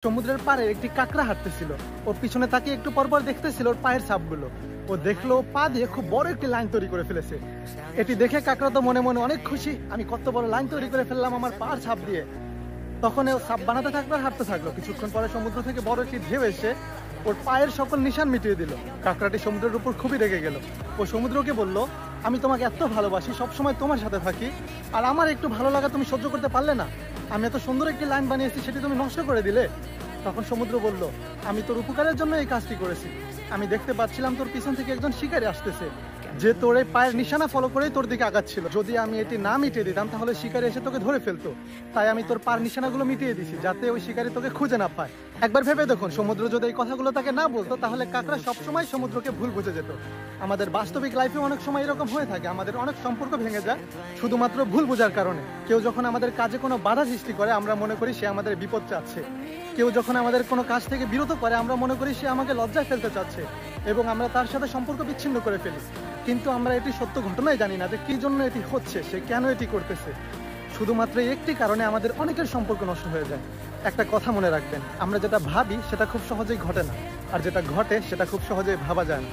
সমুদ্রের পাড়ে একটি কাঁকড়া হাঁটতেছিল। ও পিছনে তাকিয়ে একটু পরপর দেখতেছিল ওর পায়ের ছাপগুলো। ও দেখলো পা দিয়ে খুব বড় একটি লাইন তৈরি করে ফেলেছে। এটি দেখে কাঁকড়া তো মনে মনে অনেক খুশি, আমি কত বড় লাইন তৈরি করে ফেললাম আমার পার ছাপ দিয়ে। তখন ও ছাপ বানাতে থাকলো আর হাঁটতে থাকলো। কিছুক্ষণ পরে সমুদ্র থেকে বড় একটি ঢেউ এসে ওর পায়ের সকল নিশান মিটিয়ে দিল। কাঁকড়াটি সমুদ্রের উপর খুবই রেগে গেল। ও সমুদ্রকে বলল, আমি তোমাকে এত ভালোবাসি, সবসময় তোমার সাথে থাকি, আর আমার একটু ভালো লাগা তুমি সহ্য করতে পারলে না? আমি এত সুন্দর একটি লাইন বানিয়েছি, সেটি তুমি নষ্ট করে দিলে। তখন সমুদ্র বলল, আমি তোর উপকারের জন্য এই কাজটি করেছি। আমি দেখতে পাচ্ছিলাম তোর পিছন থেকে একজন শিকারী আসতেছে, যে তোর এই পায়ের নিশানা ফলো করেই তোর দিকে আগাচ্ছিল। যদি আমি এটি না মিটিয়ে দিতাম তাহলে শিকারী এসে তোকে ধরে ফেলতো। তাই আমি তোর পায়ের নিশানাগুলো মিটিয়ে দিছি, যাতে ওই শিকারী তোকে খুঁজে না পায়। একবার ভেবে দেখুন, সমুদ্র যদি এই কথাগুলো তাকে না বলতো তাহলে কাঁকড়া সবসময় সমুদ্রকে ভুল বুঝে যেত। আমাদের বাস্তবিক লাইফে অনেক সময় এরকম হয়ে থাকে, আমাদের অনেক সম্পর্ক ভেঙে যায় শুধুমাত্র ভুল বোঝার কারণে। কেউ যখন আমাদের কাজে কোনো বাধা সৃষ্টি করে আমরা মনে করি সে আমাদের বিপদ চাচ্ছে। কেউ যখন আমাদের কোনো কাজ থেকে বিরত করে আমরা মনে করি সে আমাকে লজ্জায় ফেলতে চাচ্ছে, এবং আমরা তার সাথে সম্পর্ক বিচ্ছিন্ন করে ফেলি। কিন্তু আমরা এটি সত্য ঘটনাই জানি না যে কি জন্য এটি হচ্ছে, সে কেন এটি করতেছে। শুধুমাত্র একটি কারণে আমাদের অনেকের সম্পর্ক নষ্ট হয়ে যায়। একটা কথা মনে রাখবেন, আমরা যেটা ভাবি সেটা খুব সহজেই ঘটে না, আর যেটা ঘটে সেটা খুব সহজেই ভাবা যায় না।